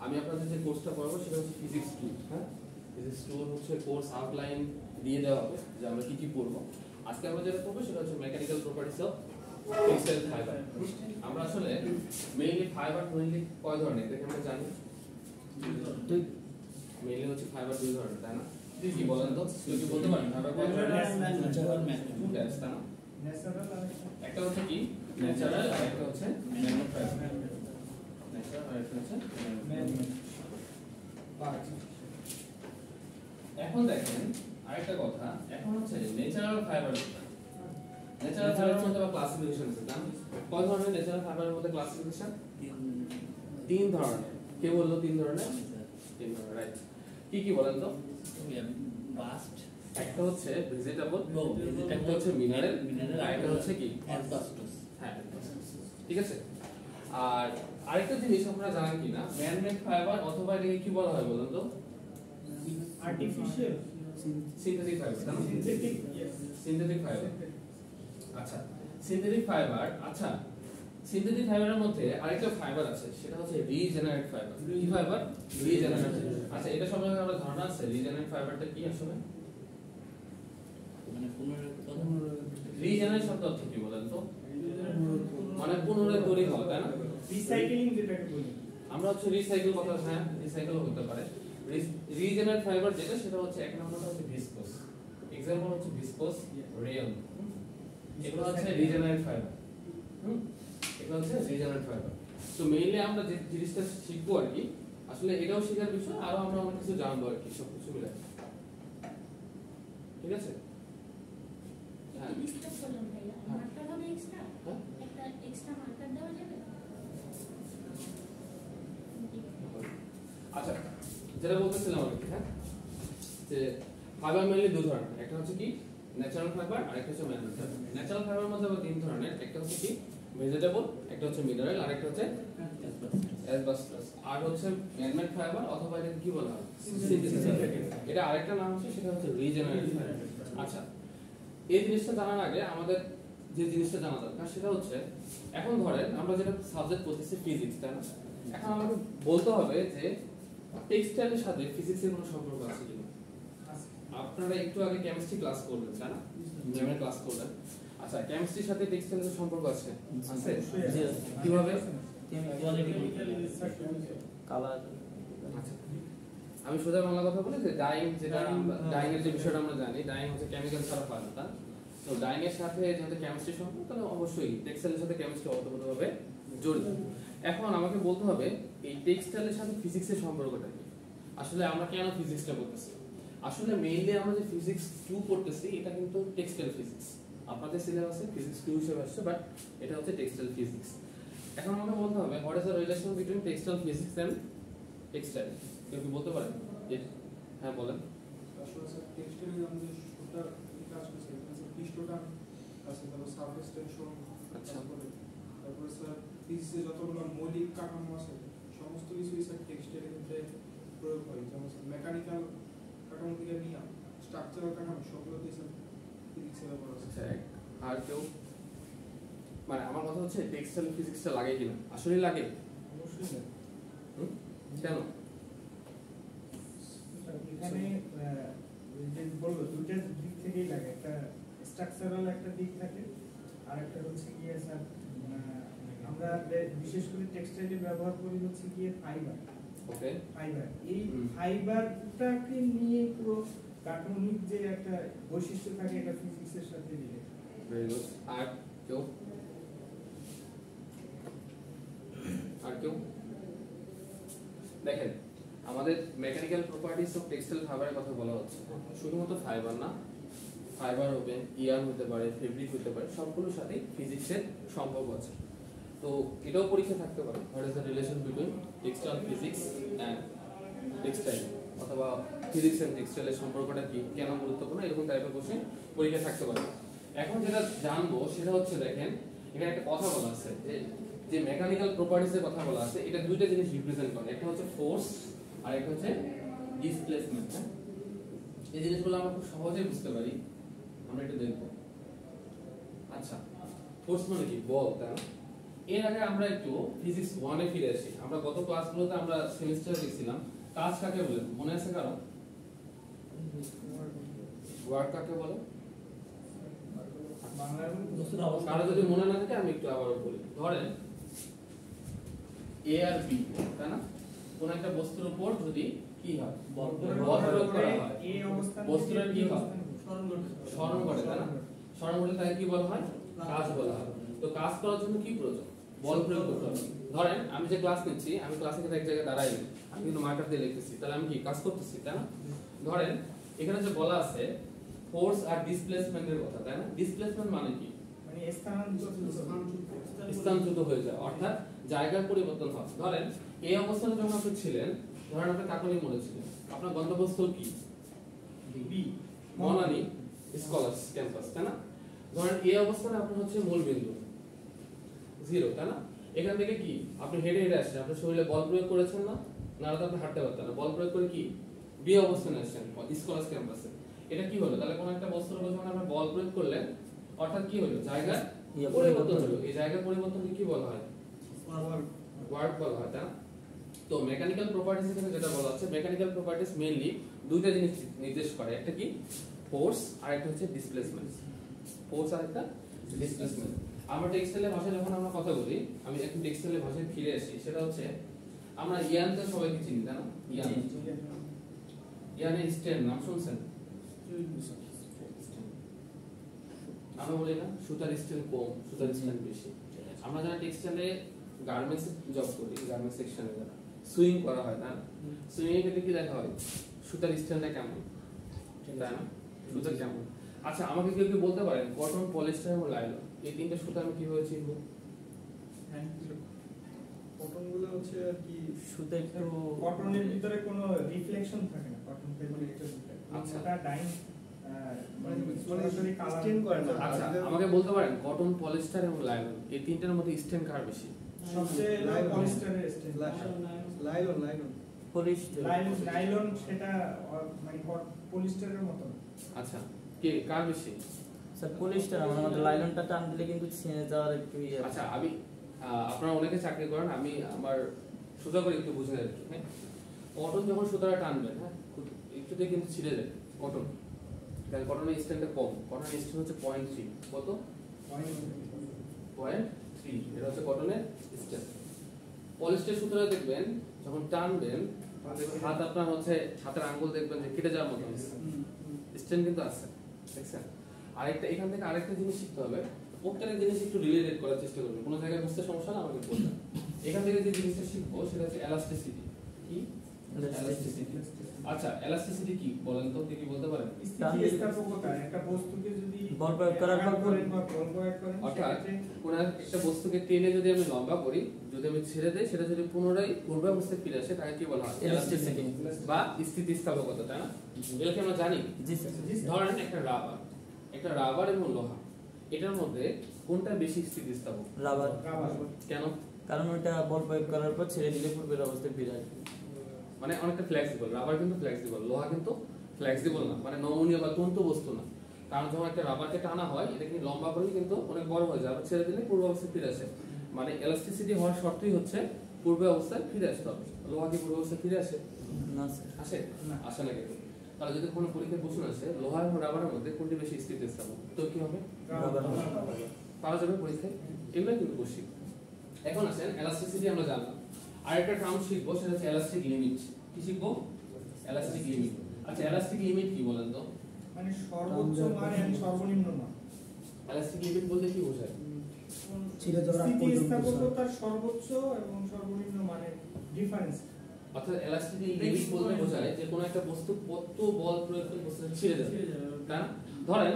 আমি আপনাদের যে কোর্সটা পড়াবো সেটা হচ্ছে ফিজিক্স 2, হ্যাঁ ফিজিক্স 2 হচ্ছে কোর্স আউটলাইন দিয়ে দেওয়া হবে যে আমরা কি কি পড়বো। আজকে আমরা যেটা পড়বো সেটা হচ্ছে mechanical properties of textile fibre. আমরা আসলে মেইনলি ফাইবার মেইনলি কয় ধরনের দেখে আমরা জানি, মেইনলি হচ্ছে ফাইবার দুই ধরনের, তাই না? কি বলেন তো, কি বলতে পারেন ফাইবার কয় ধরনের? ন্যাচারাল, তাই না? একটা হচ্ছে কি ন্যাচারাল আর একটা হচ্ছে ম্যান ফাইবার। ন্যাচারাল আর একটা হচ্ছে ম্যান। এখন দেখেন আরেকটা কথা, এখন হচ্ছে ন্যাচারাল ফাইবার। ন্যাচারাল ফাইবারের মধ্যে ক্লাসিফিকেশন আছে, জানেন কয় ধরনের ন্যাচারাল ফাইবারের মধ্যে ক্লাসিফিকেশন? তিন ধরনের। কে বললো তিন ধরনের? তিন ধরনের, রাইট। কি কি বলেন তো? বাস্ট, একটা হচ্ছে ভেজিটেবল, একটা হচ্ছে মিনারেল, আর একটা হচ্ছে কি অ্যাসবাস্টাস। হ্যাঁ ঠিক আছে। আর আরেকটা জিনিস আপনারা জানেন কিনা, ম্যান মেড ফাইবার অথবা এটাকে কি বলা হয় বলেন তো? Artificial synthetic fibre. Synthetic fibre. আচ্ছা সিনথেটিক ফাইবার। আচ্ছা সিনথেটিক ফাইবারের মধ্যে আরেকটা ফাইবার আছে, সেটা হচ্ছে রিজেনারেট ফাইবার। কি ফাইবার? রিজেনারেট। আচ্ছা এটা সম্পর্কে আমরা ধারণা আছে রিজেনারেট ফাইবারটা কি আসলে? মানে রিজেনারেট শব্দ অর্থ কি বলেন তো? মানে পুনরায় তৈরি হওয়া, তাই না? রিসাইক্লিং যেটাকে বলি আমরা হচ্ছে রিসাইকেল কথা, হ্যাঁ রিসাইকেল হতে পারে। রিজেনারেট ফাইবার যেটা সেটা হচ্ছে এক নম্বরটা হচ্ছে ভিসকোস। एग्जांपल হচ্ছে ভিসকোস রেয়ন। এগুলো হচ্ছে রিজেনারেট ফাইবার। এগুলো হচ্ছে রিজেনারেট ফাইবার। তো মেইনলি আমরা যে জিনিসটা শিখবো আর কি, আসলে এটাও শেখার বিষয়, আরো আমরা অনেক কিছু জানবো আর কি, সব কিছু মিলে। ঠিক আছে? হ্যাঁ ডিসকাস করলাম ভাইয়া, মার্কার হবে এক্সট্রা, একটা এক্সট্রা মার্কার দেওয়া যাবে? আচ্ছা যেটা বলতেছিলাম আর কি, হ্যাঁ যে ফাইবার মেইনলি দুই ধরনের, একটা হচ্ছে কি ন্যাচারাল ফাইবার আর একটা হচ্ছে man made fibre. Natural fibre মধ্যে আবার তিন ধরনের, একটা হচ্ছে কি ভেজিটেবল, একটা হচ্ছে মিনারেল, আর একটা হচ্ছে অ্যাসবাস্টাস। আর হচ্ছে ম্যান মেড ফাইবার অথবা এটাকে কি বলা হয় সিনথেটিক। এটা আরেকটা নাম হচ্ছে সেটা হচ্ছে রিজেনারেট ফাইবার। আচ্ছা এই জিনিসটা জানার আগে আমাদের যে জিনিসটা জানা দরকার সেটা হচ্ছে, এখন ধরেন আমরা যেটা সাবজেক্ট করতেছি ফিজিক্স, তাই না? এখন আমাকে বলতে হবে যে টেক্সটাইলের সাথে ফিজিক্সের কোনো সম্পর্ক আছে কিনা। আপনারা একটু আগে কেমিস্ট্রি ক্লাস করবেন, তাই না? ম্যামের ক্লাস করবেন। আচ্ছা কেমিস্ট্রির সাথে টেক্সটাইলের সম্পর্ক আছে? আছে। কিভাবে? কালার। আচ্ছা আমি সোজা বাংলা কথা বলি যে ডাইং, যেটা ডাইং এর যে বিষয়টা আমরা জানি, ডাইং হচ্ছে কেমিক্যাল ছাড়া হয় না। তো ডাইং এর সাথে যেহেতু কেমিস্ট্রি সম্পর্ক, তাহলে অবশ্যই টেক্সটাইলের সাথে কেমিস্ট্রি ওতপ্রোতভাবে জড়িত। এখন আমাকে বলতে হবে এই টেক্সটাইলের সাথে ফিজিক্সের সম্পর্কটা কি। আসলে আমরা কেন ফিজিক্সটা করতেছি? আসলে মেইনলি আমরা যে ফিজিক্স 2 পড়তেছি এটা কিন্তু টেক্সটাইল ফিজিক্স। আপনাদের সিলেবাসে ফিজিক্স 2 হিসেবে আসছে, বাট এটা হচ্ছে টেক্সটাইল ফিজিক্স। এখন আমাকে বলতে হবে what is the relation between textile physics and textile. কেউ কি বলতে পারেন? হ্যাঁ বলেন। আসলে স্যার টেক্সটাইলে আমাদের সুতা কাজ করছে, স্যার পৃষ্ঠটা আছে, তারপর সারফেস টেনশন, আচ্ছা তারপরে স্যার ফিজিক্সে যতগুলো মৌলিক কাঠামো আছে সমস্ত কিছুই স্যার টেক্সটাইলের ক্ষেত্রে প্রয়োগ হয়। যেমন স্যার মেকানিক্যাল কাঠামো থেকে নিয়ে স্ট্রাকচারাল কাঠামো সবগুলোতেই স্যার ফিজিক্সে ব্যবহার আছে। আচ্ছা আর কেউ? মানে আমার কথা হচ্ছে টেক্সটাইল ফিজিক্সটা লাগে কিনা? আসলে লাগে। অবশ্যই না। কেন? এখানে যে বলবো দুইটা দিক থেকেই লাগে, একটা স্ট্রাকচারাল একটা দিক থাকে, আর একটা হচ্ছে গিয়ে স্যার আমরা বিশেষ করে টেক্সটাইলে ব্যবহার করি হচ্ছে গিয়ে ফাইবার। ওকে ফাইবার, এই ফাইবারটাকে নিয়ে পুরো কাঠামোনিক যে একটা বৈশিষ্ট্য থাকে এটা ফিজিক্সের সাথে রিলেটেড। Very good. আর কেউ? আর কেউ? দেখেন আমাদের মেকানিক্যাল প্রপার্টিজ অফ টেক্সটাইল ফাইবারের কথা বলা হচ্ছে, শুধুমাত্র ফাইবার না, ফাইবার হবে, ইয়ার্ন হতে পারে, ফেব্রিক হতে পারে, সবগুলোর সাথে ফিজিক্সের সম্পর্ক আছে। তো এটাও পরীক্ষা থাকতে পারে, what is the relation between textile physics and textile, অথবা ফিজিক্স এন্ড টেক্সটাইলের সম্পর্কটা কি, কেন গুরুত্বপূর্ণ, এরকম টাইপের কোশ্চেন পরীক্ষা থাকতে পারে। এখন যেটা জানবো সেটা হচ্ছে, দেখেন এখানে একটা কথা বলা আছে যে মেকানিক্যাল প্রপার্টিজের কথা বলা আছে, এটা দুইটা জিনিস রিপ্রেজেন্ট করে, একটা হচ্ছে ফোর্স আর একটা হচ্ছে ডিসপ্লেসমেন্ট। হ্যাঁ এই জিনিসগুলো আমরা খুব সহজেই বুঝতে পারি, আমরা একটু দেখব। আচ্ছা ফোর্স মানে কি? বল, তাই না? এর আগে আমরা একটু ফিজিক্স 1 এ ফিরে আসি। আমরা গত ক্লাসগুলোতে আমরা সেমিস্টারে দেখছিলাম কাজ কাকে বলে, মনে আছে কারো? ওয়ার্ক কাকে বলে? বাংলার বস্তুর অবস্থা কারো যদি মনে না থাকে আমি একটু আবারও বলি। ধরেন এ আর বি, তাই না? কোন একটা বস্তুর উপর যদি কি হয়, বল প্রয়োগ করা হয়, এই অবস্থান বস্তুর কি হয়? স্মরণ করতে স্মরণ করে, তাই না? স্মরণ করলে তাকে কি বলা হয়? কাজ বলা হয়। তো কাজ করার জন্য কি প্রয়োজন? বল প্রয়োগ করতে হবে। ধরেন আমি যে ক্লাস নিচ্ছি, আমি ক্লাসে কিন্তু এক জায়গায় দাঁড়াই, আমি কিন্তু মার্কার দিয়ে লিখতেছি, তাহলে আমি কি কাজ করতেছি, তাই না? ধরেন এখানে যে বলা আছে ফোর্স আর ডিসপ্লেসমেন্টের কথা, তাই না? ডিসপ্লেসমেন্ট মানে কি? মানে স্থানচ্যুত হয়ে যায়, অর্থাৎ জায়গার পরিবর্তন হয়। ধরেন এই অবস্থানে যখন আপনি ছিলেন, ধরেন আপনি কাকলি মনে ছিলেন, আপনার গন্তব্যস্থল কি? বি মনালি স্কলার্স ক্যাম্পাস, তাই না? ধরেন এই অবস্থানে আপনার হচ্ছে মূল বিন্দু 0, তাই না? এখান থেকে কি আপনি হেঁটে হেঁটে আসছেন, আপনার শরীরে বল প্রয়োগ করেছেন না? না, তো আপনি হাঁটতে পারতেন না। বল প্রয়োগ করে কি বি অবস্থানে আসছেন স্কলার্স ক্যাম্পাসে। এটা কি হলো? তাহলে কোন একটা বস্তুর উপর যখন আপনি বল প্রয়োগ করলেন, অর্থাৎ কি হলো? জায়গার পরিবর্তন হলো। এই জায়গার পরিবর্তনকে কি বলা হয়? ওয়ার্ক বলা হয়, তাই না? তো মেকানিক্যাল প্রপার্টিজ এখানে যেটা বলা হচ্ছে, মেকানিক্যাল প্রপার্টিজ মেইনলি দুইটা জিনিস নির্দেশ করে, একটা কি ফোর্স আর একটা হচ্ছে ডিসপ্লেসমেন্ট। ফোর্স আর একটা ডিসপ্লেসমেন্ট। আমরা টেক্সটাইলের ভাষায় যখন আমরা কথা বলি, আমি একটু টেক্সটাইলের ভাষায় ফিরে আসি, সেটা হচ্ছে আমরা ইয়ানকে সবাইকে চিনি, তাই না? ইয়ান, ইয়ানের স্ট্যান্ড নাম শুনছেন? আমরা বলি না সুতার স্ট্যান্ড কম, সুতার স্ট্যান্ড বেশি। আমরা যারা টেক্সটাইলে গার্মেন্টস জব করি, গার্মেন্টস সেকশনে যারা সুইং করা হয়, না সুইং এর ক্ষেত্রে কি দেখা হয়? সুতার স্ট্যান্ডটা কেমন, তাই না? সুতা কেমন? আচ্ছা, আমাকে কেউ কি বলতে পারেন কটন, পলিস্টার এবং লাইলন এই তিনটা সুতা আমি কিভাবে চিনবো? কটনগুলো হচ্ছে আর কি সুতে একটু কটনের ভিতরে কোনো রিফ্লেকশন থাকে না, কটন ফেব্রিকের ভিতরে। আচ্ছা। ওটা ডাইং মানে সরাসরি কালার স্টেন করে না। আচ্ছা, আমাকে বলতে পারেন কটন, পলিস্টার এবং লাইলন এই তিনটার মধ্যে স্ট্যান্ড কার বেশি? সবচেয়ে লাইলন। পলিস্টারের স্টেন। লাইলন লাইলন পলিস্টার নাইলন সেটা মানে পলিস্টারের মতো না। আচ্ছা, কে কার বেশি? স্যার পলিস্টার আমাদের লাইলনটা টান দিলে কিন্তু ছিঁড়ে যাওয়ার একটু ইয়ে আচ্ছা, আমি আপনারা অনেকে চাকরি করেন, আমি আমার সোজা করে একটু বুঝে যাচ্ছি। হ্যাঁ, কটন যখন সুতাটা টানবেন, হ্যাঁ একটুতে কিন্তু ছিঁড়ে যায় কটন, কারণ কটনের স্ট্যান্ডটা কম। কটনের স্ট্যান্ড হচ্ছে 0.3, কত? 0.3, এটা হচ্ছে কটনের স্ট্যান্ড। পলিস্টার সুতরাং দেখবেন যখন টানবেন, হাত আপনার হচ্ছে হাতের আঙ্গুল দেখবেন যে কেটে যাওয়ার মতো স্ট্যান্ড কিন্তু আছে, দেখছেন? আরেকটা এখান থেকে আরেকটা জিনিস শিখতে হবে, প্রত্যেকটা জিনিস একটু রিলেটেড করার চেষ্টা করবেন। কোনো জায়গায় বুঝতে সমস্যা না আমাকে বলবেন। এখান থেকে যে জিনিসটা শিখবো সেটা হচ্ছে এলাস্টিসিটি। কি এলাস্টিসিটি? আচ্ছা, এলাস্টিসিটি কি বলেন তো, কি বলতে পারেন? স্থিতিস্থাপকতা, একটা বস্তুকে যদি বল প্রয়োগ করার পর করেন বা বল প্রয়োগ করেন, অর্থাৎ সেক্ষেত্রে কোন একটা বস্তুকে টেনে যদি আমি লম্বা করি, যদি আমি ছেড়ে দেই, সেটা যদি পুনরায় পূর্বাবস্থায় ফিরে আসে, তাকে কি বলা হয়? Elasticity। বা স্থিতিস্থাপকতা, তাই না? এটাকে আমরা জানি। জি স্যার ধরেন একটা রাবার এবং লোহা, এটার মধ্যে কোনটা বেশি স্থিতিস্থাপক? Rubber rubber. কেন? কারণ ওটা বল প্রয়োগ করার পর ছেড়ে দিলে পূর্বের অবস্থায় ফিরে আসবে। মানে অনেকটা ফ্লেক্সিবল। রাবার কিন্তু ফ্লেক্সিবল, লোহা কিন্তু ফ্লেক্সিবল না, মানে নমনীয় বা তন্তু বস্তু না। কারণ যখন একটা রাবারকে টানা হয়, এটা কিন্তু লম্বা করে কিন্তু অনেক বড় হয়ে যায়, আবার ছেড়ে দিলে পূর্ব অবস্থায় ফিরে আসে। মানে এলাস্টিসিটি হওয়ার শর্তই হচ্ছে পূর্ব অবস্থায় ফিরে আসতে হবে। লোহা কি পূর্ব অবস্থায় ফিরে আসে? না স্যার আসে না, আসে না কিন্তু। তাহলে যদি কোনো পরীক্ষায় প্রশ্ন আসে লোহা এবং রাবারের মধ্যে কোনটি বেশি স্থিতিস্থাপক, তো কি হবে? রাবার। পাওয়া যাবে পরীক্ষায়, এগুলো কিন্তু বসি। এখন আসেন এলাস্টিসিটি আমরা জানলাম, আরেকটা টার্ম শিখবো, সেটা হচ্ছে এলাস্টিক লিমিট। কি শিখবো? Elastic limit. আচ্ছা, এলাস্টিক লিমিট কি বলেন তো? মানে সর্বোচ্চ মান এবং সর্বনিম্ন মান। এলাস্টিক লিমিট বলতে কি বোঝায়? স্থিতিস্থাপকতার সর্বোচ্চ এবং সর্বনিম্ন মানের ডিফারেন্স। অর্থাৎ এলাস্টিক লিমিট বলতে বোঝায় যে কোনো একটা বস্তু কত বল প্রয়োগ করে বস্তুটা ছিঁড়ে যাবে, তাই না? ধরেন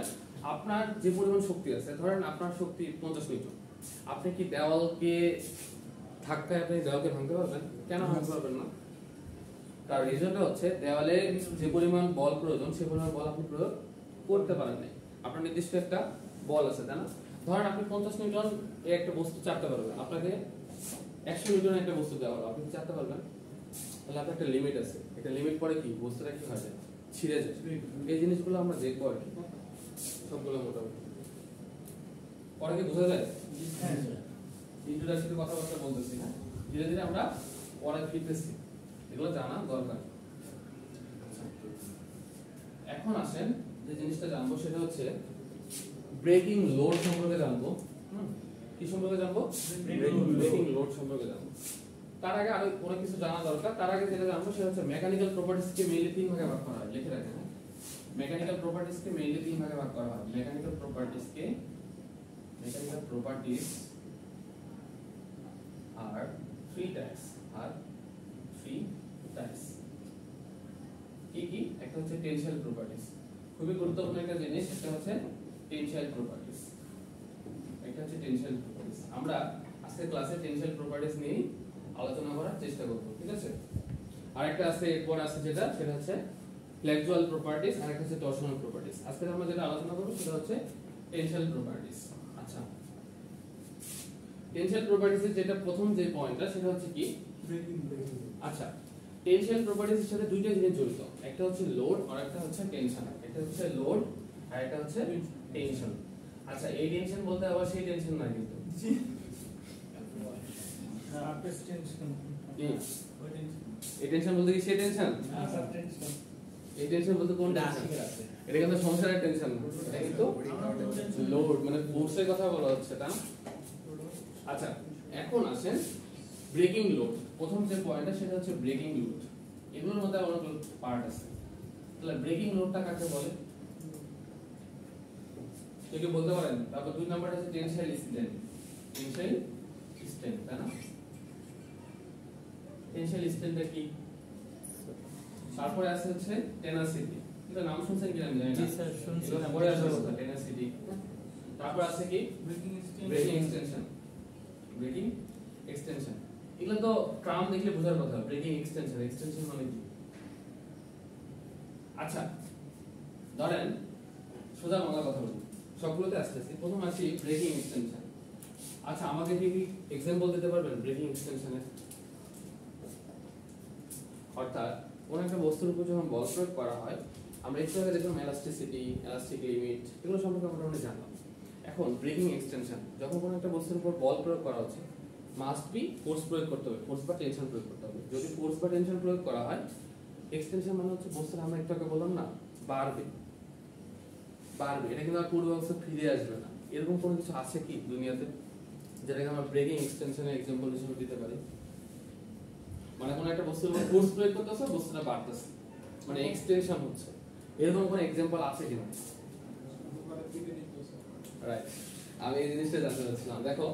আপনার যে পরিমাণ শক্তি আছে, ধরেন আপনার শক্তি 50 নিউটন, আপনি কি দেওয়ালকে ধাক্কায় আপনি দেওয়ালকে ভাঙতে পারবেন? কেন ভাঙতে পারবেন না? তার রিজনটা হচ্ছে দেওয়ালে যে পরিমাণ বল প্রয়োজন সেই পরিমাণ বল আপনি প্রয়োগ করতে পারেন না। আপনার নির্দিষ্ট একটা বল আছে, তাই না? ধরেন আপনি 50 নিউটন এর একটা বস্তু চাপতে পারবেন, আপনাকে 100 নিউটন একটা বস্তু দেওয়া হলো, আপনি চাপতে পারবেন? তাহলে আপনার একটা লিমিট আছে, একটা লিমিট পরে কি বস্তুটা কি হয় যায়, ছিঁড়ে যায়। এই জিনিসগুলো আমরা দেখবো আর কি, সবগুলো মোটামুটি পরে কি বোঝা যায়? হ্যাঁ। ইন্ট্রোডাকশনে কথাবার্তা বলতেছি, হ্যাঁ ধীরে ধীরে আমরা পরে ফিরতেছি, এগুলো জানা দরকার। এখন আসেন যে জিনিসটা জানবো সেটা হচ্ছে ব্রেকিং লোড সম্পর্কে জানবো। কি সম্পর্কে জানবো? ব্রেকিং লোড সম্পর্কে জানবো। তার আগে আরো অনেক কিছু জানা দরকার। তার আগে যেটা জানবো সেটা হচ্ছে মেকানিক্যাল প্রপার্টিজকে মেইনলি তিন ভাগে ভাগ করা হয়, লিখে রাখেন। মেকানিক্যাল প্রপার্টিজকে মেইনলি তিন ভাগে ভাগ করা হয়। মেকানিক্যাল প্রপার্টিজ আর থ্রি টাইপস, কি কি? একটা হচ্ছে টেনসাইল প্রপার্টিজ, খুবই গুরুত্বপূর্ণ একটা জিনিস, একটা হচ্ছে টেনসাইল প্রপার্টিজ। আমরা আজকে ক্লাসে টেনসাইল প্রপার্টিজ নিয়ে আলোচনা করার চেষ্টা করব, ঠিক আছে? আর একটা আছে এরপর আছে যেটা, সেটা হচ্ছে ফ্লেক্সুয়াল প্রপার্টিজ, আর একটা হচ্ছে টরশনাল প্রপার্টিজ। আজকে আমরা যেটা আলোচনা করব সেটা হচ্ছে টেনসাইল প্রপার্টিজ। আচ্ছা, টেনসাইল প্রপার্টিজের যেটা প্রথম যে পয়েন্টটা সেটা হচ্ছে কি ব্রেকিং। আচ্ছা, টেনসাইল প্রপার্টিজের সাথে দুইটা জিনিস জড়িত, একটা হচ্ছে লোড আর একটা হচ্ছে টেনশন। একটা হচ্ছে লোড আর একটা হচ্ছে টেনশন। আচ্ছা, এই টেনশন বলতে আবার সেই টেনশন না, কিন্তু সারফেস টেনশন, এই টেনশন বলতে কি সেই টেনশন? সারফেস টেনশন, এই টেনশন বলতে কোন টেনশন? এটা কিন্তু সংসারের টেনশন না, এটা কিন্তু লোড মানে ফোর্সের কথা বলা হচ্ছে, তা না? আচ্ছা, এখন আসেন ব্রেকিং লোড। প্রথম যে পয়েন্টটা সেটা হচ্ছে ব্রেকিং লোড। এগুলোর মধ্যে অনেকগুলো পার্ট আছে। তাহলে ব্রেকিং লোডটা কাকে বলে? কেউ বলতে পারেন? তারপর দুই নাম্বারটা হচ্ছে টেনসাইল স্ট্রেন্থ। তাই না? টেনসাইল স্ট্রেন্থটা কি? তারপরে আছে হচ্ছে টেনাসিটি। এটা নাম শুনছেন কিনা আমি জানি না। জি স্যার, শুনছি। পরে আসবে টেনাসিটি। তারপর আছে কি? Breaking extension. এগুলো তো ট্রাম দেখলে বোঝার কথা। ব্রেকিং এক্সটেনশন মানে কি? আচ্ছা, ধরেন সোজা বাংলা কথা বলি, সবগুলোতে আসতেছি। প্রথম আসি ব্রেকিং এক্সটেনশন। আচ্ছা, আমাকে কি এক্সাম্পল দিতে পারবেন ব্রেকিং এক্সটেনশনের? অর্থাৎ কোন একটা বস্তুর উপর যখন বল প্রয়োগ করা হয়, আমরা একটু আগে দেখলাম এলাস্টিসিটি, এলাস্টিক লিমিট, এগুলো সম্পর্কে আমরা জানলাম। এখন ব্রেকিং এক্সটেনশন, যখন কোনো একটা বস্তুর উপর বল প্রয়োগ করা হচ্ছে, মাস্ট বি ফোর্স প্রয়োগ করতে হবে, ফোর্স বা টেনশন প্রয়োগ করতে হবে। যদি ফোর্স বা টেনশন প্রয়োগ করা হয়, এক্সটেনশন মানে হচ্ছে বস্তুটা আমরা একটু আগে বললাম না, বাড়বে। এটা কিন্তু আর পূর্ব অবস্থা ফিরে আসবে না। এরকম কোনো কিছু আছে কি দুনিয়াতে যেটাকে আমরা ব্রেকিং এক্সটেনশনের এক্সাম্পল হিসেবে দিতে পারি? মানে কোনো একটা বস্তুর উপর ফোর্স প্রয়োগ করতেছে, বস্তুটা বাড়তেছে, মানে এক্সটেনশন হচ্ছে। এরকম কোনো এক্সাম্পল আছে কিনা? রাইট, আমি এই জিনিসটা জানতে চাচ্ছিলাম। দেখো,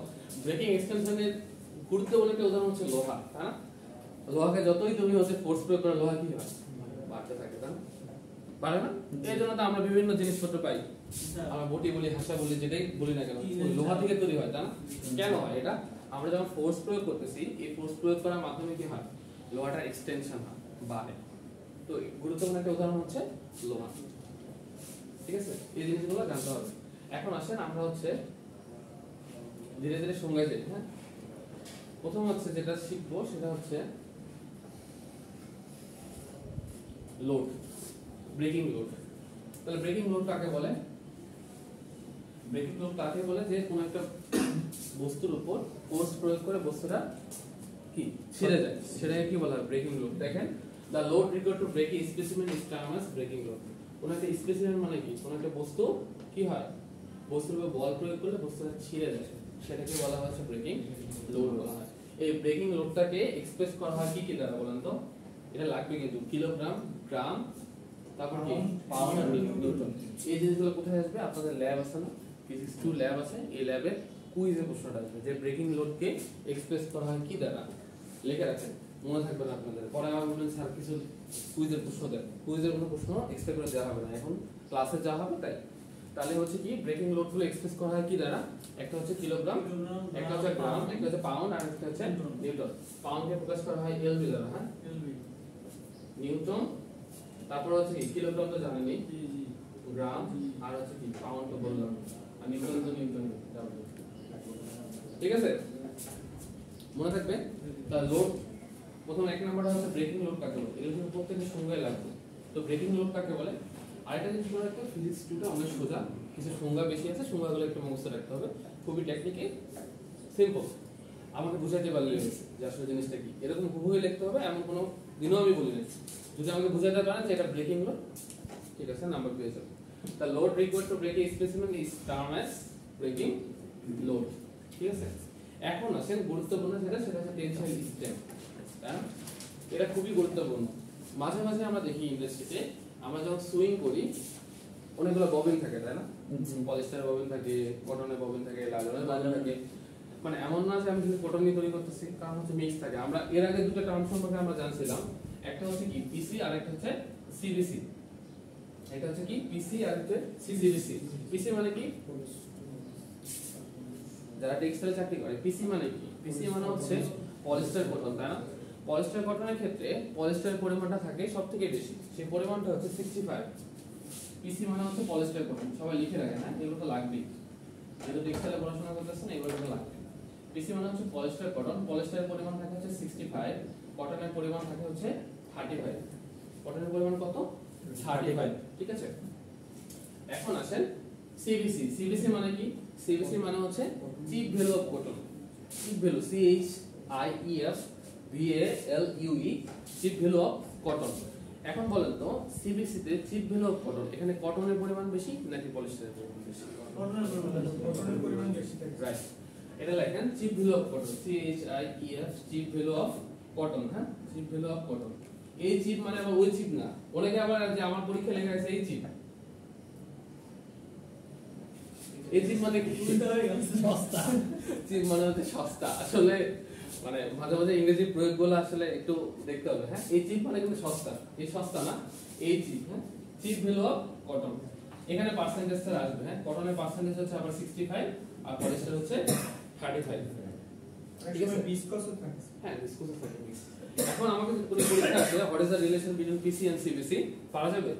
ব্রেকিং এক্সটেনশনের গুরুত্বপূর্ণ একটা উদাহরণ হচ্ছে লোহা, তাই না? লোহাকে যতই তুমি হচ্ছে ফোর্স প্রয়োগ করো, লোহা কি হয়? বাড়তে থাকে, তাই না? পারে না? এই জন্য তো আমরা বিভিন্ন জিনিসপত্র পাই। আমরা বটি বলি, হাসা বলি, যেটাই বলি না কেন, লোহা থেকে তৈরি হয়, তাই না? কেন হয় এটা? আমরা যখন ফোর্স প্রয়োগ করতেছি, এই ফোর্স প্রয়োগ করার মাধ্যমে কি হয়? লোহাটার এক্সটেনশন হয়, বাড়ে। তো গুরুত্বপূর্ণ একটা উদাহরণ হচ্ছে লোহা। ঠিক আছে, এই জিনিসগুলো জানতে হবে। এখন আসেন আমরা হচ্ছে ধীরে ধীরে সংজ্ঞায় যাই। হ্যাঁ, প্রথম হচ্ছে যেটা শিখবো সেটা হচ্ছে লোড, ব্রেকিং লোড। তাহলে ব্রেকিং লোড কাকে বলে? ব্রেকিং লোড কাকে বলে? যে কোন একটা বস্তুর উপর ফোর্স প্রয়োগ করে বস্তুটা কি ছিঁড়ে যায়, সেটাকে কি বলা হয়? Breaking load. দেখেন, the load required to break a specimen is termed as breaking load. কোন একটা স্পেসিমেন মানে কি? কোন একটা বস্তু কি হয়, বস্তুর উপর বল প্রয়োগ করলে বস্তুটা ছিঁড়ে যায়, সেটাকে বলা হচ্ছে ব্রেকিং লোড বলা হয়। এই ব্রেকিং লোডটাকে এক্সপ্রেস করা হয় কি কি দ্বারা বলেন তো? এটা লাগবে কিন্তু কিলোগ্রাম, গ্রাম, তারপর কি পাউন্ড আর নিউটন। এই জিনিসগুলো কোথায় আসবে? আপনাদের ল্যাব আছে না, ফিজিক্স 2 ল্যাব আছে, এই ল্যাবে কুইজে প্রশ্নটা আসবে যে ব্রেকিং লোডকে এক্সপ্রেস করা হয় কি দ্বারা। লিখে রাখেন, মনে থাকবে না আপনাদের। পরে আবার বলবেন স্যার কিছু কুইজের প্রশ্ন দেন। কুইজের কোনো প্রশ্ন এক্সপেক্ট করে দেওয়া হবে না, এখন ক্লাসে যা হবে তাই। তাহলে হচ্ছে কি ব্রেকিং লোডগুলো এক্সপ্রেস করা হয় কি দ্বারা? একটা হচ্ছে কিলোগ্রাম, একটা হচ্ছে গ্রাম, একটা হচ্ছে পাউন্ড, আর একটা হচ্ছে নিউটন। পাউন্ডকে প্রকাশ করা হয় এলবি দ্বারা, হ্যাঁ, নিউটন। তারপর হচ্ছে কি কিলোগ্রাম তো জানেনই, গ্রাম, আর হচ্ছে কি পাউন্ড তো বললাম, আর নিউটন তো নিউটন। ঠিক আছে, মনে থাকবে। তা লোড প্রথম এক নাম্বারটা হচ্ছে ব্রেকিং লোড কাকে বলে, এর জন্য প্রত্যেকটা সংজ্ঞায় লাগবে। তো ব্রেকিং লোড কাকে বলে? আরেকটা জিনিস মনে রাখতে, ফিজিক্স 2টা অনেক সোজা, কিছু সংজ্ঞা বেশি আছে, সংজ্ঞাগুলো একটু মুখস্থ রাখতে হবে। খুবই টেকনিক্যাল, সিম্পল। আমাকে বুঝাইতে পারলে হয়েছে যে আসলে জিনিসটা কি। এরকম হুবহু লিখতে হবে এমন কোনো দিনও আমি বলি না। যদি আমাকে বুঝাতে পারেন যে এটা ব্রেকিং লোড, ঠিক আছে, নাম্বার পেয়ে যাবে। The load required to break a specimen is termed as breaking load, ঠিক আছে। এখন আসেন গুরুত্বপূর্ণ যেটা, সেটা হচ্ছে টেনসাইল স্ট্রেংথ। এটা খুবই গুরুত্বপূর্ণ। মাঝে মাঝে আমরা দেখি ইন্ডাস্ট্রিতে আমরা যখন সুইং করি অনেকগুলো ববিন থাকে, তাই না? পলিস্টার ববিন থাকে, কটনের ববিন থাকে, লাইলনের ববিন থাকে। মানে এমন না যে আমি শুধু কটন নিয়ে তৈরি করতেছি, কারণ হচ্ছে মিক্স থাকে। আমরা এর আগে দুটো টার্ম সম্পর্কে আমরা জানছিলাম, একটা হচ্ছে কি পিসি আর একটা হচ্ছে সিবিসি। এটা হচ্ছে কি পিসি আর হচ্ছে সিবিসি। পিসি মানে কি, যারা টেক্সটাইল চাকরি করে, পিসি মানে কি? পিসি মানে হচ্ছে পলিস্টার কটন, তাই না? পলিস্টার কটনের ক্ষেত্রে পলিস্টারের পরিমাণটা থাকে সবথেকে বেশি, সেই পরিমাণটা হচ্ছে 65। পিসি মানে হচ্ছে পলিস্টার কটন, সবাই লিখে রাখেন, হ্যাঁ, এগুলো তো লাগবেই। যেহেতু টেক্সটাইলে পড়াশোনা করতেছেন এগুলো তো লাগবে। পিসি মানে হচ্ছে পলিস্টার কটন, পলিস্টারের পরিমাণ থাকে হচ্ছে 65, কটনের পরিমাণ থাকে হচ্ছে 35। কটনের পরিমাণ কত? 35, ঠিক আছে। এখন আসেন সিবিসি। সিবিসি মানে কি? সিবিসি মানে হচ্ছে chip value of cotton. Chip value, CHIEF VALUE, chip value of cotton. এখন বলেন তো সিবিসি তে চিপ ভ্যালু অফ কটন, এখানে কটনের পরিমাণ বেশি নাকি পলিস্টারের পরিমাণ বেশি? কটনের পরিমাণ বেশি থাকে। রাইট, এটা লেখেন chip value of cotton, CHIEF, chip value of cotton. হ্যাঁ, চিপ ভ্যালু অফ কটন। এই চিপ মানে আবার ওই চিপ না, অনেকে আবার যে আমার পরীক্ষা লেখা আছে এই চিপ, এই চিপ মানে কি? সস্তা। চিপ মানে হচ্ছে সস্তা। আসলে মানে মাঝে মাঝে ইংরেজি প্রয়োগগুলো আসলে একটু দেখতে হবে। হ্যাঁ, এই চিপ মানে কিন্তু সস্তা, এই সস্তা না, এই চিপ। হ্যাঁ, চিপ ভ্যালু অফ কটন, এখানে পার্সেন্টেজ স্যার আসবে। হ্যাঁ, কটনের পার্সেন্টেজ হচ্ছে আবার 65 আর পলিস্টার হচ্ছে 35। ঠিক আছে, বিস্কসও থাকে। হ্যাঁ, ডিসকাস থাকে মিক্স। এখন আমাকে যদি কোনো পরীক্ষা আসে what is the relation between PC and CBC, পাওয়া যাবে?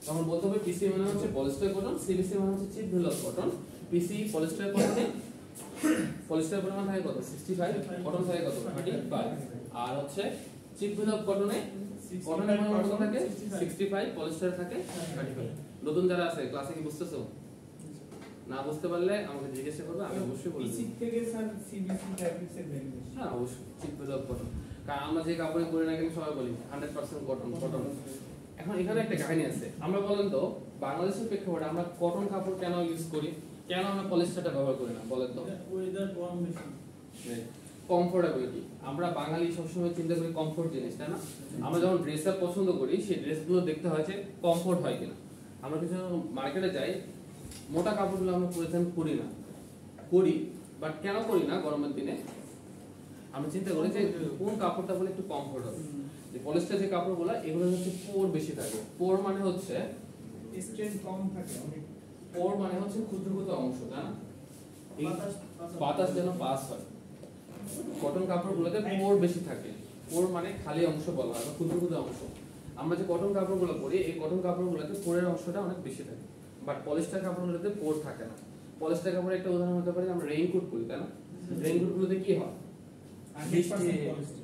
তখন বলতে হবে পিসি মানে হচ্ছে পলিস্টার কটন, সিবিসি মানে হচ্ছে chip value of cotton. PC polyester কটনে পলিস্টার পরিমাণ থাকে কত? 65, কটন থাকে কত? 35। আর হচ্ছে চিপ ভ্যালু অফ কটনে কটনের পরিমাণ কত থাকে? 65, পলিস্টার থাকে 35। নতুন যারা আছে ক্লাসে কি বুঝতেছো? না বুঝতে পারলে আমাকে জিজ্ঞাসা করবে, আমি অবশ্যই বলবো। পিসি থেকে স্যার সিবিসি ফ্যাব্রিক্সের ভ্যালু বেশি। হ্যাঁ, অবশ্যই চিপ ভ্যালু অফ কটন। কারণ আমরা যে কাপড়ে পরি না কেন সবাই বলি 100% কটন কটন। এখন এখানে একটা কাহিনী আছে। আমরা বলেন তো বাংলাদেশের প্রেক্ষাপটে আমরা কটন কাপড় কেন ইউজ করি, কেন আমরা পলিস্টারটা ব্যবহার করি না বলেন তো? ওয়েদার গরম বেশি। কমফোর্টেবিলিটি। আমরা বাঙালি সবসময় চিন্তা করি কমফোর্ট জিনিস, তাই না? আমরা যখন ড্রেস আপ পছন্দ করি সেই ড্রেসগুলো দেখতে হয় যে কমফোর্ট হয় কিনা। আমরা কিছু মার্কেটে যাই, মোটা কাপড়গুলো আমরা পরিধান করি না, করি বাট কেন করি না? গরমের দিনে আমরা চিন্তা করি যে কোন কাপড়টা বলে একটু কমফোর্ট হবে। যে পলিস্টার যে কাপড়গুলো এগুলো হচ্ছে পোর বেশি থাকে। পোর মানে হচ্ছে স্ট্রেন কম থাকে অনেক। পোর মানে হচ্ছে ক্ষুদ্র ক্ষুদ্র অংশ, তাই না? এই বাতাস বাতাস যেন পাস হয়। কটন কাপড়গুলোতে পোর বেশি থাকে। পোর মানে খালি অংশ বলা হয়, ক্ষুদ্র ক্ষুদ্র অংশ। আমরা যে কটন কাপড়গুলো পরি এই কটন কাপড়গুলোতে পোরের অংশটা অনেক বেশি থাকে, বাট পলিস্টার কাপড়গুলোতে পোর থাকে না। পলিস্টার কাপড়ের একটা উদাহরণ হতে পারে আমরা রেইনকোট পরি, তাই না? রেইনকোটগুলোতে কি হয়?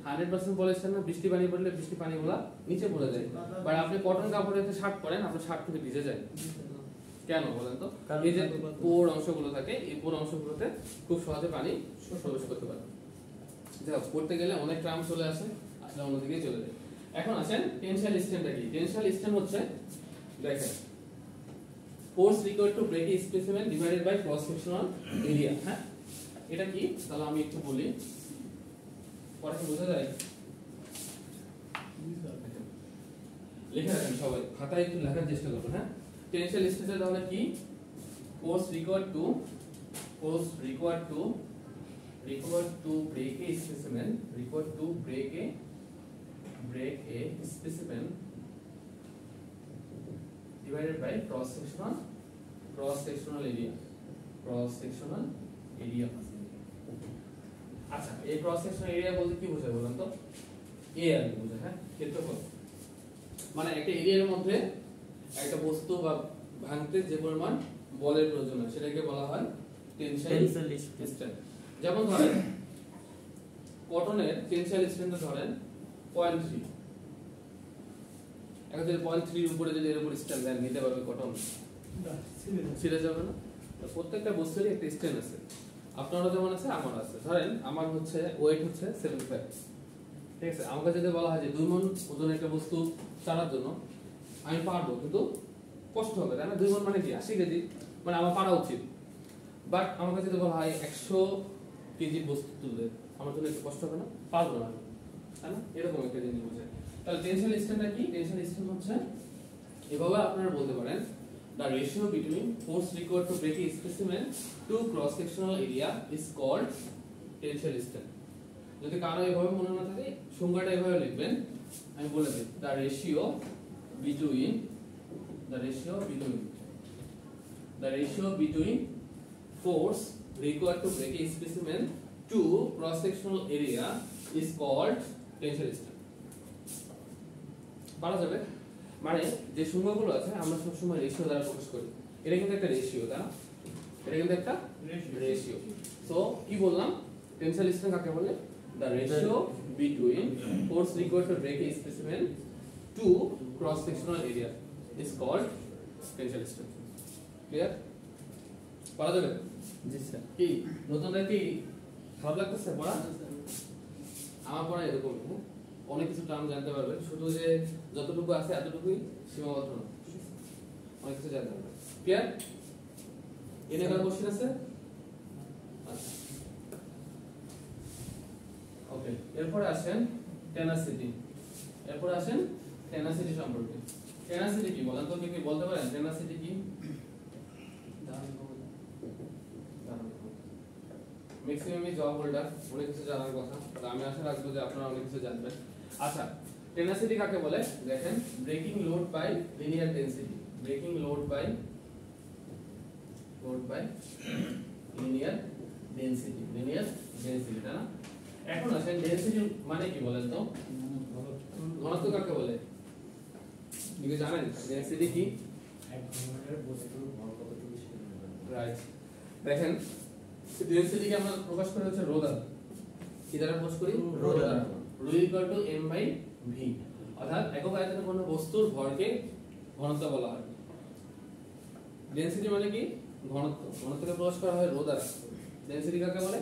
100% পলিস্টার না, বৃষ্টি পানি পড়লে বৃষ্টি পানিগুলো নিচে পড়ে যায়। বাট আপনি কটন কাপড়ে শার্ট পরেন, আপনার শার্ট থেকে ভিজে যায়। কেন বলেন তো? এই যে পোর অংশগুলো থাকে, এই পোর অংশগুলোতে খুব সহজে পানি প্রবেশ করতে পারে। যা করতে গেলে অনেক ট্রাম চলে আসে, আসলে অন্যদিকে চলে যায়। এখন আসেন টেনসাইল স্ট্রেন্থটা কি? টেনসাইল স্ট্রেন্থ হচ্ছে দেখেন force required to break a specimen divided by cross sectional area. হ্যাঁ, এটা কি তাহলে আমি একটু বলি, পরে কি বোঝা যায়? লেখা রাখেন সবাই, খাতায় একটু লেখার চেষ্টা করবেন। হ্যাঁ, টেনসাইল স্ট্রেন্থ তাহলে কি? Force required two break a specimen, divided by cross sectional area. আচ্ছা, এই ক্রস সেকশনাল এরিয়া বলতে কি বোঝায় বলেন তো? এরিয়া কি বোঝায়? হ্যাঁ, ক্ষেত্রফল। মানে একটা এরিয়ার মধ্যে একটা বস্তু বা ভাঙতে যে পরিমাণ বলের প্রয়োজন হয় সেটাকে বলা হয় টেনসাইল স্ট্রেন্থ। যেমন ধরেন কটনের টেনসাইল স্ট্রেন্থ ধরেন 0.3। এখন যদি 0.3 এর উপরে যদি এর উপর স্ট্রেন্থ দেন নিতে পারবে কটন? ছিঁড়ে যাবে না? তো প্রত্যেকটা বস্তুরই একটা স্ট্রেন্থ আছে। আপনারও যেমন আছে আমার আছে। ধরেন আমার হচ্ছে ওয়েট হচ্ছে 75, ঠিক আছে। আমাকে যদি বলা হয় যে 2 মণ ওজনের একটা বস্তু চালার জন্য আমি পারবো, কিন্তু কষ্ট হবে, তাই না? 2 মণ মানে কি 80 কেজি, মানে আমার পারা উচিত। বাট আমাকে যদি বলা হয় 100 কেজি বস্তু তুলতে, আমার জন্য একটু কষ্ট হবে না? পারবো না, তাই না? এরকম একটা জিনিস বোঝায়। তাহলে টেনশন স্ট্রেন্থটা কি? টেনশন স্ট্রেন্থ হচ্ছে এভাবে আপনারা বলতে পারেন, the ratio between force required to break a specimen to cross sectional area is called tensile strength. যদি কারো এভাবে মনে না থাকে সংজ্ঞাটা এভাবে লিখবেন, আমি বলে দিই, the ratio between force required to break a specimen to cross sectional area is called tensile strength. পারা যাবে? মানে যে সংখ্যাগুলো আছে আমরা সব সময় রেশিও দ্বারা প্রকাশ করি। এটা কিন্তু একটা রেশিও, তাই না? এটা কিন্তু একটা রেশিও। সো কি বললাম? টেনসাইল স্ট্রেংথ কাকে বলে? The ratio between force required to break a specimen to cross sectional area is called tensile strength. Clear? পারা যাবে? জি স্যার। কি নতুনটা কি খারাপ লাগতেছে পড়া? আমার পড়া এরকম, হ্যাঁ? অনেক কিছু টার্ম জানতে পারবেন, শুধু যে যতটুকু আছে এতটুকুই সীমাবদ্ধ না, অনেক কিছু জানতে পারবেন। ক্লিয়ার? এনে কার কোশ্চেন আছে? আচ্ছা, ওকে। এরপরে আসেন টেনাসিটি। সম্পর্কে। টেনাসিটি কি বলেন তো? কি বলতে পারেন টেনাসিটি কি? ম্যাক্সিমামই জব হোল্ডার, অনেক কিছু জানার কথা, তো আমি আশা রাখবো যে আপনারা অনেক কিছু জানবেন। আচ্ছা, টেনাসিটি কাকে বলে? দেখেন, breaking load by linear density. Linear density, তাই না? এখন আসেন ডেনসিটি মানে কি বলেন তো? ঘনত্ব কাকে বলে? কি জানেন ডেনসিটি কি? রাইট। দেখেন, ডেনসিটিকে আমরা প্রকাশ করি হচ্ছে রো দ্বারা। কি দ্বারা প্রকাশ করি? রো দ্বারা। রো ইকুয়াল টু m/v, অর্থাৎ একক আয়তনে কোনো বস্তুর ভরকে ঘনত্ব বলা হয়। ডেনসিটি মানে কি? ঘনত্ব। ঘনত্বকে প্রকাশ করা হয় রো দ্বারা। ডেনসিটি কাকে বলে?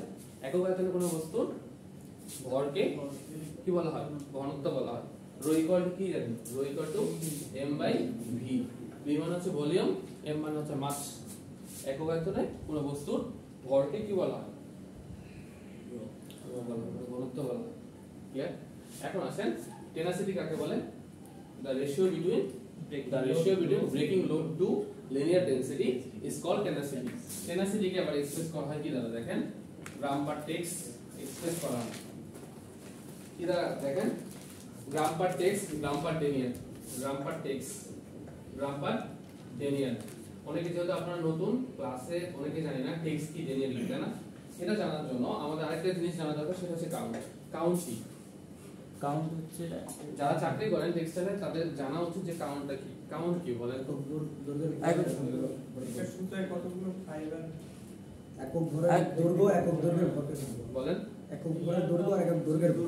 একক আয়তনে কোনো বস্তুর ভরকে কি বলা হয়? ঘনত্ব বলা হয়। রো ইকুয়াল টু কি জানি? Rho equal to m/v। v মানে হচ্ছে ভলিউম, m মানে হচ্ছে মাস। একক আয়তনে কোনো বস্তুর ভরকে কি বলা হয়? ঘনত্ব বলা হয়। ক্লিয়ার? এখন আসেন টেনাসিটি কাকে বলে? The ratio between breaking load to linear density is called tenacity. Tenacity কে আবার এক্সপ্রেস করা হয় কি দ্বারা? দেখেন, গ্রাম পার টেক্স এক্সপ্রেস করা হয় কি দ্বারা? দেখেন, গ্রাম পার টেক্স, গ্রাম পার ডেনিয়ার। অনেকে যেহেতু আপনারা নতুন ক্লাসে, অনেকে জানি না টেক্স কি, ডেনিয়ার কি, তাই না? এটা জানার জন্য আমাদের আরেকটা জিনিস জানা দরকার, সেটা হচ্ছে কাউন্ট। কাউন্ট কি? কাউন্ট হচ্ছে যারা চাকরি করেন টেক্সটাইলে তাদের জানা উচিত যে কাউন্টটা কি। কাউন্ট কি বলেন তো? একটা সুতায় কতগুলো ফাইবার? একক ভরের দৈর্ঘ্য, একক দৈর্ঘ্যের ভরকে বলেন। একক ভরের দৈর্ঘ্য আর একক দৈর্ঘ্যের ভর।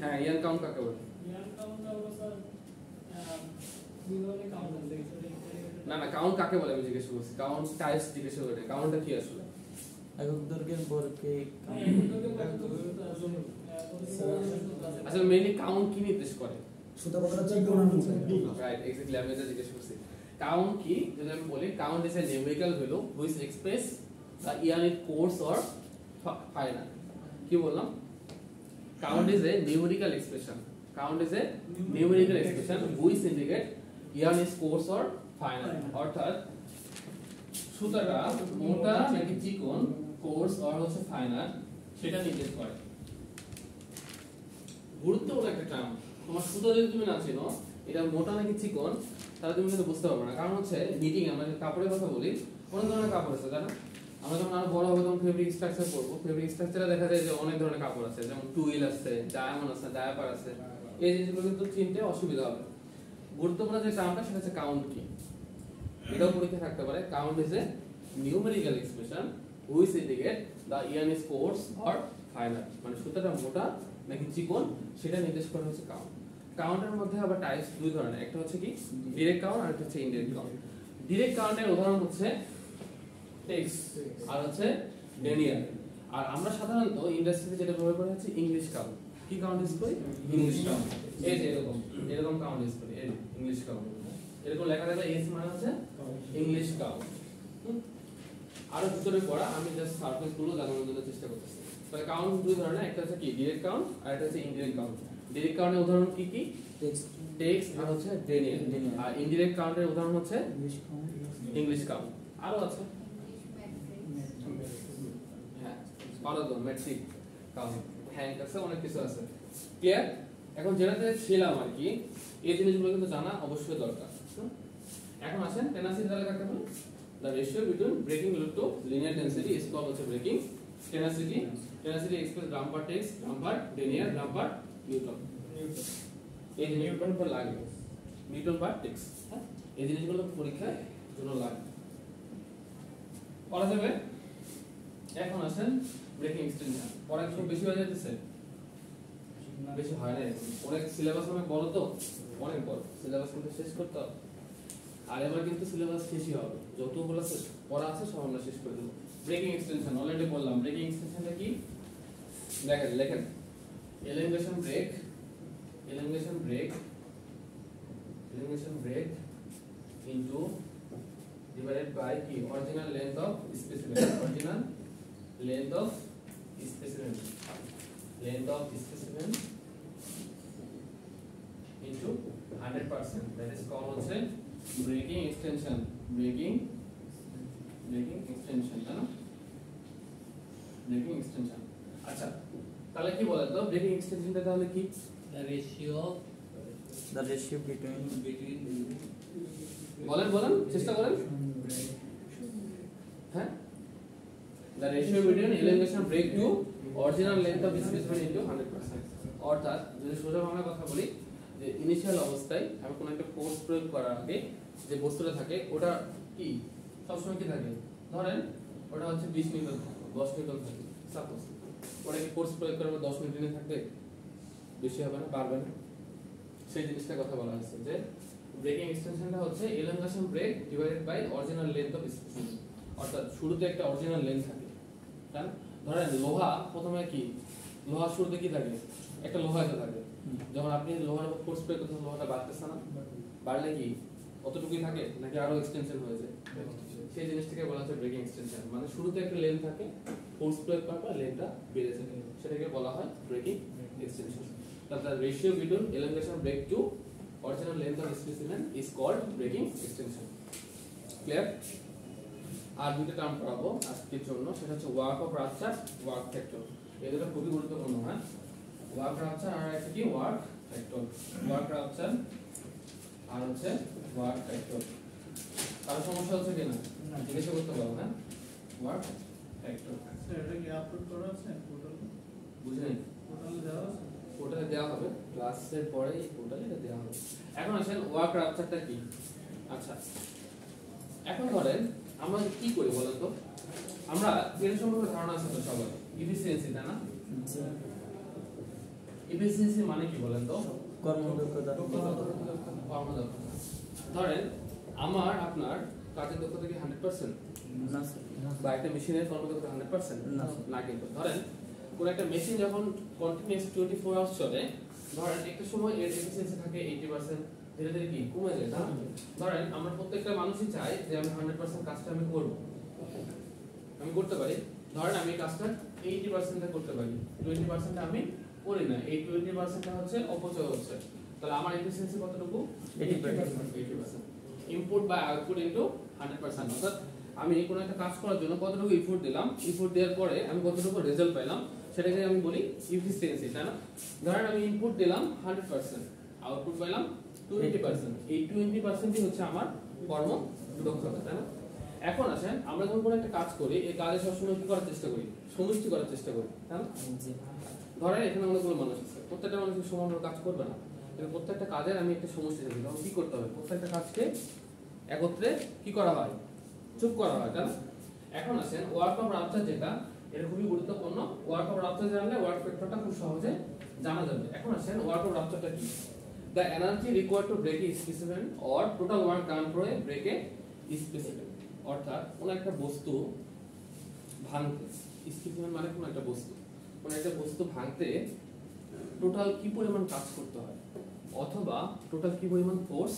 হ্যাঁ, ইয়ান কাউন্ট কাকে বলে? না না, কাউন্ট কাকে বলে আমি জিজ্ঞেস করছি। কাউন্ট টাইপস জিজ্ঞেস করে। কাউন্টটা কি আসলে? একক দৈর্ঘ্যের ভরকে আসলে মেইনলি কাউন্ট কি নির্দেশ করে? সুতা কতটা চিকন আছে? রাইট, এক্স্যাক্টলি, আমি এটা জিজ্ঞেস করছি। কাউন্ট কি? যদি আমি বলি, count is a numerical value which express the unit course or final. কি বললাম? Count is a numerical expression. Which indicate unit course or final. অর্থাৎ সুতাটা মোটা নাকি চিকন, কোর্স অর হচ্ছে ফাইনাল, সেটা নির্দেশ করে। গুরুত্বপূর্ণ একটা টার্ম। তোমার সুতা যদি তুমি না চিনো এটা মোটা নাকি চিকন, তাহলে তুমি কিন্তু বুঝতে পারবে না। কারণ হচ্ছে নিটিং, আমরা কাপড়ের কথা বলি, অনেক ধরনের কাপড় আছে, তাই না? আমরা যখন আরো বড় হবে তখন ফেব্রিক স্ট্রাকচার পড়বো। ফেব্রিক স্ট্রাকচারে দেখা যায় যে অনেক ধরনের কাপড় আছে, যেমন টুইল আছে, ডায়মন্ড আছে, ডায়াপার আছে। এই জিনিসগুলো কিন্তু চিনতে অসুবিধা হবে। গুরুত্বপূর্ণ যে টার্মটা সেটা হচ্ছে কাউন্ট কি। এটাও পরীক্ষা থাকতে পারে। Count is a numerical expression which indicate the unit course or final, মানে সুতাটা মোটা নাকি চিকন সেটা নির্দেশ করা হচ্ছে কাউন্ট। কাউন্টের মধ্যে আবার টাইপস দুই ধরনের, একটা হচ্ছে কি ডিরেক্ট কাউন্ট আর একটা হচ্ছে ইনডিরেক্ট কাউন্ট। ডিরেক্ট কাউন্টের উদাহরণ হচ্ছে টেক্স, আর হচ্ছে ডেনিয়ার। আর আমরা সাধারণত ইন্ডাস্ট্রিতে যেটা ব্যবহার করা হচ্ছে ইংলিশ কাউন্ট। কি কাউন্ট ইউজ করি? English count. এই যে এরকম কাউন্ট ইউজ করি, এই ইংলিশ কাউন্ট। এরকম লেখা থাকলে এস মানে হচ্ছে ইংলিশ কাউন্ট। আরো ভিতরে পড়া, আমি জাস্ট সারফেস গুলো জানানোর জন্য চেষ্টা করতেছি। তাহলে কাউন্ট দুই ধরনের, একটা হচ্ছে কি ডিরেক্ট কাউন্ট আর একটা হচ্ছে ইনডিরেক্ট কাউন্ট। ডিরেক্ট কাউন্টের উদাহরণ কি কি? টেক্সট আর হচ্ছে ডেনিয়ার। আর ইনডিরেক্ট কাউন্টের উদাহরণ হচ্ছে ইংলিশ কাউন্ট। আরো আছে হ্যাঁ, পারদম, ম্যাট্রিক কাউন্ট, হ্যাঙ্ক আছে, অনেক কিছু আছে। ক্লিয়ার? এখন যেটাতে ছিলাম আর কি, এই জিনিসগুলো কিন্তু জানা অবশ্যই দরকার। এখন আসেন টেনাসিটি তাহলে কাকে বলে? The ratio between breaking load to linear density is called হচ্ছে breaking tenacity. Tenacity express gram per text, gram per linear, gram per newton. এই নিউটন per লাগে, নিউটন per text। হ্যাঁ, এই জিনিসগুলো পরীক্ষার জন্য লাগে, করা যাবে। এখন আসেন ব্রেকিং এক্সটেনশন। পড়া একটু বেশি হয়ে যাচ্ছে, বেশি হয় না, অনেক সিলেবাস অনেক বড় তো, অনেক বড় সিলেবাস কিন্তু শেষ করতে হবে। আর এবার কিন্তু সিলেবাস শেষই হবে, যতগুলো পড়া আছে সব আমরা শেষ করে দেবো। ব্রেকিং এক্সটেনশন অলরেডি বললাম। ব্রেকিং এক্সটেনশনটা কি? লেখেন elimination break, elimination break into divided by কি original length of specimen, original length of specimen, length of specimen into 100%, that is called হচ্ছে ব্রেকিং এক্সটেনশন। ব্রেকিং এক্সটেনশন, তাই না? Breaking extension. আচ্ছা, তাহলে কি বলেন তো ব্রেকিং এক্সটেনশনটা তাহলে কি? The ratio between বলেন চেষ্টা করেন। হ্যাঁ, the ratio between elongation break to original length of specimen into 100%। অর্থাৎ যদি সোজা বাংলা কথা বলি, যে ইনিশিয়াল অবস্থায় আমি কোনো একটা ফোর্স প্রয়োগ করার আগে যে বস্তুটা থাকে ওটা কি সবসময় কি থাকে? ধরেন ওটা হচ্ছে 20 নিউটন থাকে, 10 নিউটন থাকে, সাপোজ ওটা কি ফোর্স প্রয়োগ করার পর 10 নিউটনে থাকবে? বেশি হবে না, বাড়বে না? সেই জিনিসটার কথা বলা হচ্ছে যে ব্রেকিং এক্সটেনশনটা হচ্ছে elongation break divided by original length of specimen. অর্থাৎ শুরুতে একটা অরিজিনাল লেন্থ থাকে, তাই না? ধরেন লোহা, প্রথমে কি লোহা শুরুতে কি থাকে? একটা লোহাতে থাকে। যখন আপনি লোহার উপর ফোর্স প্রয়োগ করতেছেন লোহাটা বাড়তেছে না? বাড়লে কি অতটুকুই থাকে নাকি আরো এক্সটেনশন হয়ে যায়? সেই জিনিসটাকে বলা হচ্ছে ব্রেকিং এক্সটেনশন। মানে শুরুতে একটা লেন্থ থাকে, ফোর্স প্রয়োগ করার পর লেন্থটা বেড়ে যায়, সেটাকে বলা হয় breaking extension. The ratio between elongation break to original length of specimen is called breaking extension. Clear? আর দুটো টার্ম পড়াবো আজকের জন্য, সেটা হচ্ছে work of rupture, work factor. এই দুটো খুবই গুরুত্বপূর্ণ। হ্যাঁ, ওয়ার্ক রাপচার আর একটা কি ওয়ার্ক ফ্যাক্টর। ওয়ার্ক রাপচার আর হচ্ছে ওয়ার্ক ফ্যাক্টর। কারো সমস্যা হচ্ছে কিনা জিজ্ঞাসা করতে পারো। হ্যাঁ, ওয়ার্ক ফ্যাক্টর এটা কি আপলোড করা আছে পোর্টালে? বুঝে নেই? পোর্টালে দেওয়া আছে? পোর্টালে দেওয়া হবে, ক্লাসের পরে পোর্টালে এটা দেওয়া হবে। এখন আসেন ওয়ার্ক রাপচারটা কি? আচ্ছা, এখন ধরেন আমরা কি করি বলেন তো? আমরা এর সম্পর্কে ধারণা আছে তো সবার, ইফিসিয়েন্সি, তাই না? ইফিসিয়েন্সি মানে কি বলেন তো? কর্মদক্ষতা। কর্মদক্ষতা। ধরেন আমার আপনার কাজের দক্ষতা কি 100%? না স্যার। বা একটা মেশিনের কর্মদক্ষতা 100%? না। না। কিন্তু ধরেন কোন একটা মেশিন যখন কন্টিনিউয়াস 24 আওয়ার্স চলে, ধরেন একটা সময় এর এফিসিয়েন্সি থাকে 80%, ধীরে ধীরে কি কমে যায়, না? ধরেন আমরা প্রত্যেকটা মানুষই চাই যে আমি 100% কাজটা আমি করব, আমি করতে পারি। ধরেন আমি কাজটা 80% করতে পারি, 20% আমি করি না, এই 20% হচ্ছে অপচয় হচ্ছে। তাহলে আমার এফিসিয়েন্সি কতটুকু? 80%। Input by output into 100%। অর্থাৎ আমি কোনো একটা কাজ করার জন্য কতটুকু ইনপুট দিলাম, ইনপুট দেওয়ার পরে আমি কতটুকু রেজাল্ট পেলাম, সেটাকে আমি বলি এফিসিয়েন্সি, তাই না? ধরেন আমি ইনপুট দিলাম 100%, আউটপুট পেলাম 20%। এই 20%ই হচ্ছে আমার কর্ম দক্ষতা, তাই না? এখন আসেন আমরা যখন কোনো একটা কাজ করি, এই কাজে সবসময় কি করার চেষ্টা করি? সমষ্টি করার চেষ্টা করি, তাই না? ধরেন এখানে অনেকগুলো মানুষ আছে, প্রত্যেকটা মানুষ সমানভাবে কাজ করবে না, কিন্তু প্রত্যেকটা কাজের আমি একটা সমষ্টি থাকি। তখন কি করতে হবে? প্রত্যেকটা কাজকে একত্রে কি করা হয়? চুপ করা হয়, তাই না? এখন আসেন ওয়ার্ক অফ রাপচার, যেটা এটা খুবই গুরুত্বপূর্ণ। ওয়ার্ক অফ রাপচার জানলে ওয়ার্ক ফ্যাক্টরটা খুব সহজে জানা যাবে। এখন আসেন ওয়ার্ক অফ রাপচারটা কি? The energy required to break a specimen or total work done for a break a specimen। অর্থাৎ কোন একটা বস্তু ভাঙতে স্পেসিমেন মানে কোন একটা বস্তু, কোন একটা বস্তু ভাঙতে টোটাল কি পরিমাণ কাজ করতে হয় অথবা টোটাল কি পরিমাণ ফোর্স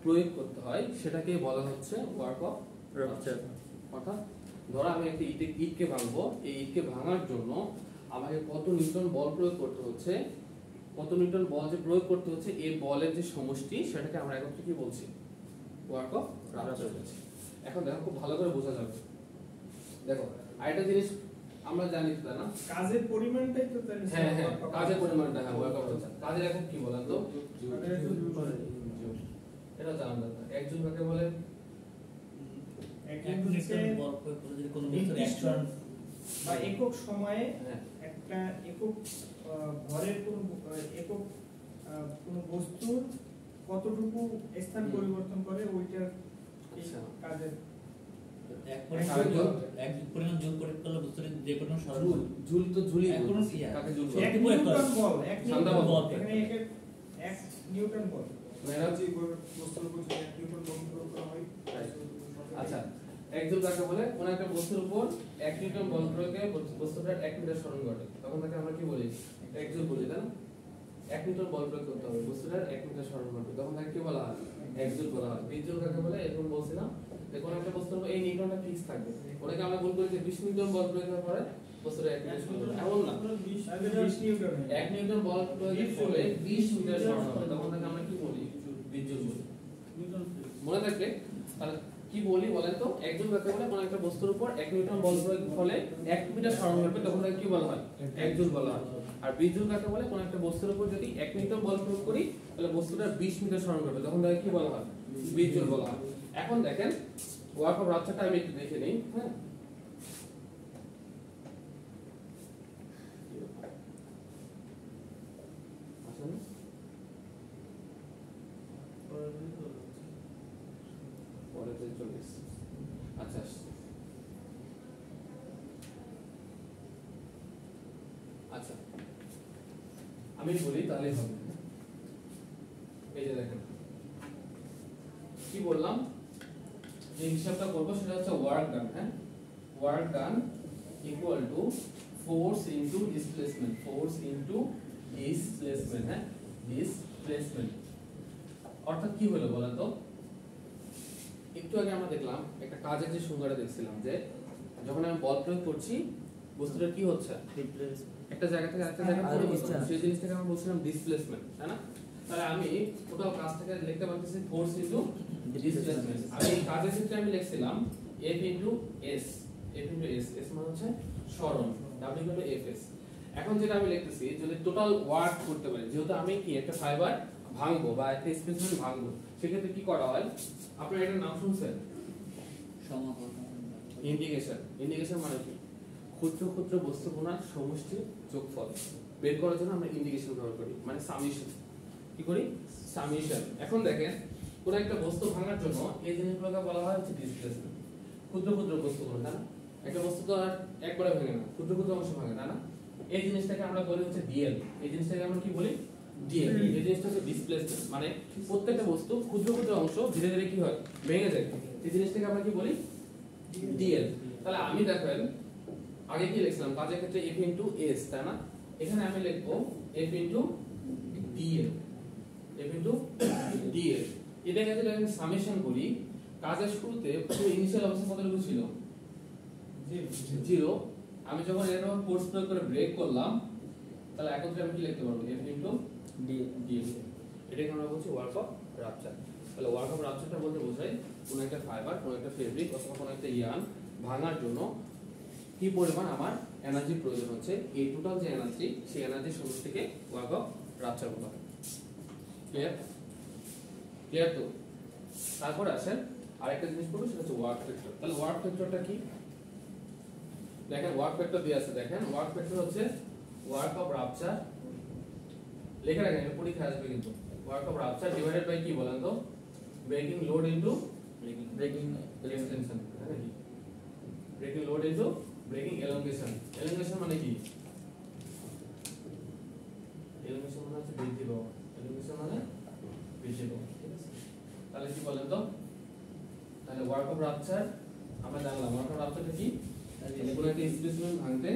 প্রয়োগ করতে হয় সেটাকে বলা হচ্ছে ওয়ার্ক অফ রাপচার। অর্থাৎ ধরো আমি একটা ইটকে ভাঙবো, এই ইটকে ভাঙার জন্য আমাকে কত নিউটন বল প্রয়োগ করতে হচ্ছে, কত নিউটন বল যে প্রয়োগ করতে হচ্ছে এই বলের যে সমষ্টি সেটাকে আমরা একত্রে কি বলছি, ওয়ার্ক অফ রাপচার বলছি। এখন দেখো খুব ভালো করে বোঝা যাবে। দেখো আরেকটা জিনিস আমরা জানি তো না, কাজের পরিমাণটাই তো তাহলে হ্যাঁ হ্যাঁ কাজের পরিমাণটা, হ্যাঁ ওয়ার্ক অফ রাপচার। কাজের এখন কি বলেন তো, এটা জানা দরকার। একজন কাকে বলে, একজন হচ্ছে নির্দিষ্ট বা একক সময়ে একটা একক ভরের একক কোন বস্তুর কতটুকু স্থান পরিবর্তন করে ওইটার এই কাজের ঝুল তো ঝুলি কাকে ঝুল বলে, এক নিউটন বল, এক ঠান্ডা নিউটন বল। বল, এখানে এক নিউটন বল। এনার্জি বস্তুর উপর যে 1 নিউটন বল প্রয়োগ করা হয়। আচ্ছা একজন কাকে বলে, কোন একটা বস্তুর উপর 1 নিউটন বল প্রয়োগে বস্তুটার 1 মিটার সরণ ঘটে, তখন তাকে আমরা কি বলি, এক জুল বলি তাই না। 1 নিউটন বল প্রয়োগ করতে হবে বস্তুটার 1 মিটার সরণ ঘটে, তখন তাকে কি বলা হয়, এক জুল বলা হয়। 20 জুল কাকে বলে, এরকম বলছিলাম যে কোন একটা বস্তুর উপর এই নিউটনটা ফিক্স থাকবে, ওটাকে আমরা বলবো যে 20 নিউটন বল প্রয়োগের পরে বস্তুটা 1 মিটার সরণ ঘটে, এমন না 20 নিউটন 1 নিউটন বল প্রয়োগের ফলে 20 মিটার সরণ হবে, তখন তাকে আমরা কি বলি, 20 জুল বলি। মনে থাকবে তাহলে কি বলি বলেন তো, একজন কাকে বলে, কোন একটা বস্তুর উপর 1 নিউটন বল প্রয়োগ ফলে 1 মিটার সরণ হবে, তখন তাকে কি বলা হয়, 1 জুল বলা হয়। আর 20 জুল কাকে বলে, কোন একটা বস্তুর উপর যদি 1 নিউটন বল প্রয়োগ করি তাহলে বস্তুটা 20 মিটার সরণ হবে, তখন তাকে কি বলা হয়, 20 জুল বলা হয়। এখন দেখেন ওয়ার্ক অফ রাপচারটা আমি একটু দেখে নেই, হ্যাঁ আসলে পরেতে চলে এসেছে। আচ্ছা আচ্ছা আমি বলি তাহলে হবে। এই যে দেখেন কি বললাম, যে হিসাবটা করবো সেটা হচ্ছে ওয়ার্ক ডান, হ্যাঁ work done equal to force into displacement, force into displacement, হ্যাঁ ডিসপ্লেসমেন্ট। অর্থাৎ কি হলো বলেন তো, একটু আগে আমরা দেখলাম একটা কাজের যে সংজ্ঞাটা দেখছিলাম যে যখন আমি বল প্রয়োগ করছি বস্তুটা কি হচ্ছে, একটা জায়গা থেকে আরেকটা জায়গায় পরিবর্তন, সেই জিনিসটাকে আমরা বলছিলাম ডিসপ্লেসমেন্ট, তাই না। তাহলে আমি টোটাল কাজ থেকে লিখতে পারতেছি ফোর্স ইনটু ডিসপ্লেসমেন্ট। আমি কাজের ক্ষেত্রে আমি লিখছিলাম F into S, F into S, S মানে হচ্ছে সরণ, W ইকুয়াল টু Fs। এখন যেটা আমি লিখতেছি যদি টোটাল ওয়ার্ক করতে পারি, যেহেতু আমি কি একটা ফাইবার ভাঙবো বা একটা স্পেসিমেন ভাঙবো, সেক্ষেত্রে কি করা হয়, আপনারা এটার নাম শুনছেন, ইন্টিগ্রেশন। ইন্টিগ্রেশন মানে কি, ক্ষুদ্র ক্ষুদ্র বস্তু কণার সমষ্টির যোগফল বের করার জন্য আমরা ইন্টিগ্রেশন ব্যবহার করি, মানে সামেশন। কি করি, সামেশন। এখন দেখেন কোন একটা বস্তু ভাঙার জন্য এই জিনিসগুলোকে বলা হয় হচ্ছে ডিসপ্লেসমেন্ট। ক্ষুদ্র ক্ষুদ্র বস্তু কণা, তাই না, একটা বস্তু তো আর একবারে ভেঙে না, ক্ষুদ্র ক্ষুদ্র অংশ ভাঙে, তাই না। এই জিনিসটাকে আমরা বলি হচ্ছে ডিএল, এই জিনিসটাকে আমরা কি বলি, ডিএল। এই জিনিসটা হচ্ছে ডিসপ্লেসমেন্ট, মানে প্রত্যেকটা বস্তু ক্ষুদ্র ক্ষুদ্র অংশ ধীরে ধীরে কি হয়, ভেঙে যায়, এই জিনিসটাকে আমরা কি বলি, ডিএল। তাহলে আমি দেখেন আগে কি লিখছিলাম, কাজের ক্ষেত্রে F ইনটু S, তাই না, এখানে আমি লিখবো F into DL, F into DL. এটাকে যদি আমি সামেশন করি, কাজের শুরুতে পুরো ইনিশিয়াল অবস্থা কতটুকু ছিল, 0। আমি যখন এর উপর ফোর্স প্রয়োগ করে ব্রেক করলাম, তাহলে একত্রে আমি কি লিখতে পারবো, F ইনটু ডিএল। এটাকে আমরা বলছি ওয়ার্ক অফ রাপচার। তাহলে ওয়ার্ক অফ রাপচারটা বলতে বোঝায় কোন একটা ফাইবার, কোন একটা ফেব্রিক অথবা কোন একটা ইয়ার্ন ভাঙার জন্য কি পরিমাণ আমার এনার্জি প্রয়োজন হচ্ছে, এই টোটাল যে এনার্জি, সেই এনার্জির সমষ্টিকে ওয়ার্ক অফ রাপচার বলা হয়। ক্লিয়ার, ক্লিয়ার তো। তারপর আসেন আরেকটা জিনিস পড়বো, সেটা হচ্ছে ওয়ার্ক ফ্যাক্টর। তাহলে ওয়ার্ক ফ্যাক্টরটা কি, দেখেন ওয়ার্ক ফ্যাক্টর দিয়ে আছে, দেখেন ওয়ার্ক ফ্যাক্টর হচ্ছে ওয়ার্ক অফ রাপচার, লেখা রাখেন এটা পরীক্ষা আসবে কিন্তু, work of rupture divided by কি বলেন তো, breaking load into breaking extension, তাই নাকি, breaking load into breaking elongation. Elongation মানে কি, এলongation মানে হচ্ছে বৃদ্ধি পাওয়া, এলongation মানে বৃদ্ধি পাওয়া, ঠিক আছে। তাহলে কি বলেন তো, তাহলে ওয়ার্ক অফ রাপচার আমরা জানলাম, ওয়ার্ক অফ রাপচারটা কি, কোনো একটা স্পেসিমেন ভাঙতে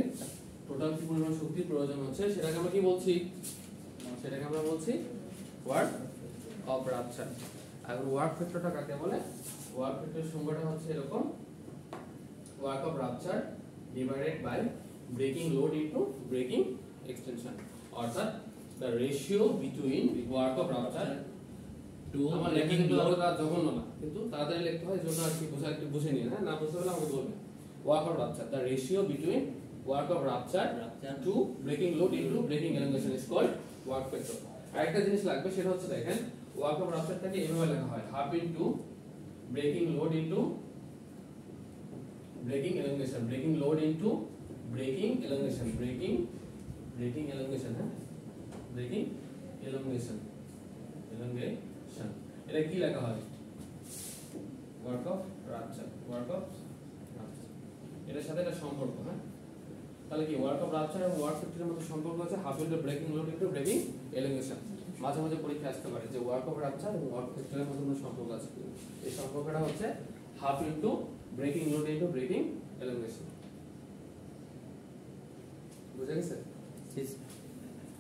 টোটাল কি পরিমাণ শক্তির প্রয়োজন হচ্ছে সেটাকে আমরা কি বলছি? সেটাকে আমরা বলছি ওয়ার্ক অফ রাপচার। আর ওয়ার্ক ফ্যাক্টরটা কাকে বলে? ওয়ার্ক ফ্যাক্টরের সংজ্ঞাটা হচ্ছে এরকম, work of rupture divided by breaking load into breaking extension, অর্থাৎ the ratio between work of rupture to আমার লেখা কিন্তু অতটা জঘন্য না, কিন্তু তাড়াতাড়ি লিখতে হয় জন্য আর কি বোঝা একটু বুঝে নিন। হ্যাঁ, না বুঝতে পারলে আমাকে বলবেন। work of rupture, the ratio between work of rupture to breaking load into breaking elongation is called work factor। আরেকটা জিনিস লাগবে সেটা হচ্ছে দেখেন work of ruptureটাকে এভাবে লেখা হয় half into breaking load into breaking elongation, breaking load into breaking elongation, breaking elongation, হ্যাঁ ব্রেকিং elongation, এটা কি লেখা হয়? Work of rupture, work of rupture, এটার সাথে একটা সম্পর্ক। হ্যাঁ, তাহলে কি ওয়ার্ক অফ রাপচার এবং ওয়ার্ক ফ্যাক্টরের মধ্যে সম্পর্ক আছে half into breaking load into breaking elongation। মাঝে মাঝে পরীক্ষা আসতে পারে যে ওয়ার্ক অফ রাপচার এবং ওয়ার্ক ফ্যাক্টরের মধ্যে কোনো সম্পর্ক আছে। এই সম্পর্কটা হচ্ছে half into breaking load into breaking elongation। বুঝা গেছে?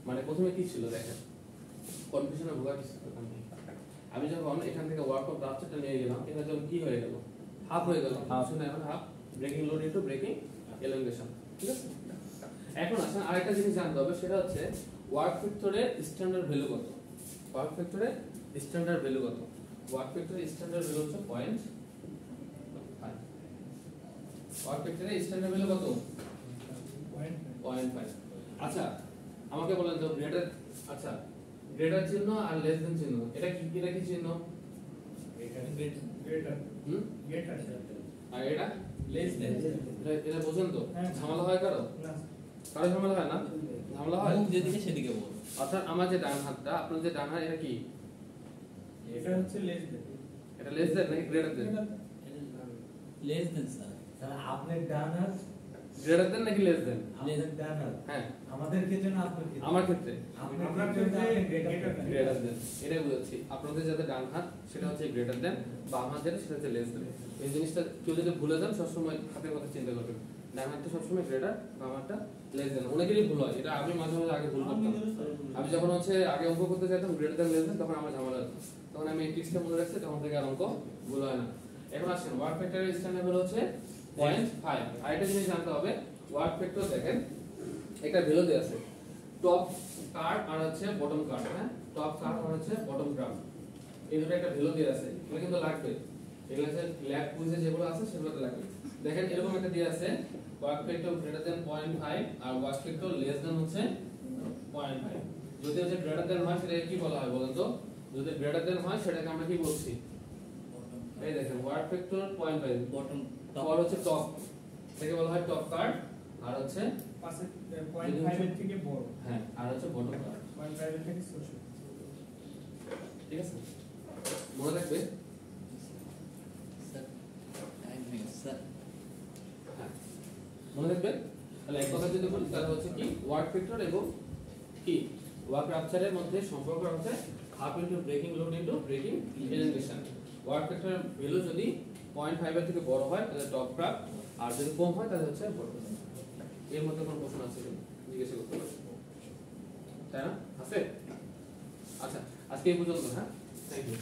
মানে প্রথমে কি ছিল দেখেন, কনফিউশনে ভোগা কিছু। আমি যখন এখান থেকে ওয়ার্ক অফ রাপচারটা নিয়ে গেলাম, এটা যখন কি হয়ে গেল? হাফ হয়ে গেল। শুনে এখন half breaking load into breaking elongation, ঠিক আছে? এখন আসেন আরেকটা জিনিস জানতে হবে, সেটা হচ্ছে ওয়ার্ক ফ্যাক্টরের স্ট্যান্ডার্ড ভ্যালু কত? ওয়ার্ক ফ্যাক্টরের স্ট্যান্ডার্ড ভ্যালু কত? ওয়ার্ক ফ্যাক্টরের স্ট্যান্ডার্ড ভ্যালু হচ্ছে 0.5। ওয়ার্ক ফ্যাক্টরের স্ট্যান্ডার্ড ভ্যালু কত? 0.5। আচ্ছা আমাকে বলেন তো গ্রেটার, আচ্ছা গ্রেটার চিহ্ন আর লেস দেন চিহ্ন এটা কি চিহ্ন? গ্রেটার হুম, গ্রেটার আর এটা লেস দেন। এটা বোঝেন তো? হ্যাঁ। ঝামেলা হয় কারো? না কারো ঝামেলা হয় না? ঝামেলা হয়। মুখ যেদিকে সেদিকে বল। অর্থাৎ আমার যে ডান হাতটা, আপনার যে ডান হাত, এটা কি? এটা হচ্ছে লেস দেন। এটা লেস দেন নাকি greater than? Less than sir. তাহলে আপনার ডান হাত গ্রেটার দেন নাকি লেস দেন? আপনার ডান হাত হ্যাঁ, আমাদের ক্ষেত্রে না আপনার ক্ষেত্রে আমার ক্ষেত্রে আপনার ক্ষেত্রে greater than। গ্রেটার দেন, এটাই বুঝাচ্ছি। আপনাদের যাতে ডান হাত সেটা হচ্ছে গ্রেটার দেন, বাম হাত যেটা সেটা হচ্ছে লেস দেন। এই জিনিসটা কেউ যদি ভুলে যান সবসময় হাতের কথা চিন্তা করবেন। ডান হাতটা সবসময় গ্রেটার, বাম হাতটা লেস দেন। অনেকেরই ভুল হয়, এটা আমি মাঝে মাঝে আগে ভুল করতাম। আমি যখন হচ্ছে আগে অঙ্ক করতে চাইতাম গ্রেটার দেন লেস দেন, তখন আমার ঝামেলা হতো। তখন আমি এই ট্রিক্সটা মনে রাখছি, তখন থেকে আর অঙ্ক ভুল হয় না। এখন আসেন ওয়ার্ক ফ্যাক্টরের স্ট্যান্ডার্ড ভ্যালু হচ্ছে 0.5। আরেকটা জিনিস জানতে হবে, ওয়ার্ক ফ্যাক্টর দেখেন একটা ভ্যালু দেয়া আছে, টপ কার্ভ আর হচ্ছে বটম কার্ভ। হ্যাঁ, টপ কার্ভ আর হচ্ছে বটম কার্ভ, এই দুটো একটা ভ্যালু দেয়া আছে। এগুলো কিন্তু লাগবে, এগুলো হচ্ছে ল্যাব কুইজে যেগুলো আছে সেগুলোতে লাগবে। দেখেন এরকম একটা দেয়া আছে, ওয়ার্ক ফ্যাক্টর গ্রেটার দেন 0.5 আর ওয়ার্ক ফ্যাক্টর লেস দেন হচ্ছে 0.5। যদি হচ্ছে গ্রেটার দেন হয় সেটাকে কি বলা হয় বলেন তো? যদি গ্রেটার দেন হয় সেটাকে আমরা কি বলছি? এই দেখেন ওয়ার্ক ফ্যাক্টর 0.5, বটম পর হচ্ছে টপ, এটাকে বলা হয় টপ কার্ভ, আর হচ্ছে পাশে 0.5 এর থেকে বড়, হ্যাঁ আর হচ্ছে বটম কার্ভ। 0.5 এর থেকে ছোট। ঠিক আছে, মনে রাখবে। স্যার স্যার হ্যাঁ, মনে রাখবে। তাহলে এক কথা যদি বলি তাহলে হচ্ছে কি ওয়ার্ক ফ্যাক্টর এবং কি ওয়ার্ক রাপচারের মধ্যে সম্পর্ক হচ্ছে half into breaking load into breaking elongation। Work ফ্যাক্টরের ভ্যালু যদি 0.5 এর থেকে বড় হয় তাহলে টপ কার্ভ, আর যদি কম হয় তাহলে হচ্ছে বটম কার্ভ। এর মধ্যে কোনো প্রশ্ন আছে কিনা জিজ্ঞেস করতে পারেন, তাই না? আছে? আচ্ছা আজকে এই পর্যন্ত। হ্যাঁ, থ্যাংক ইউ।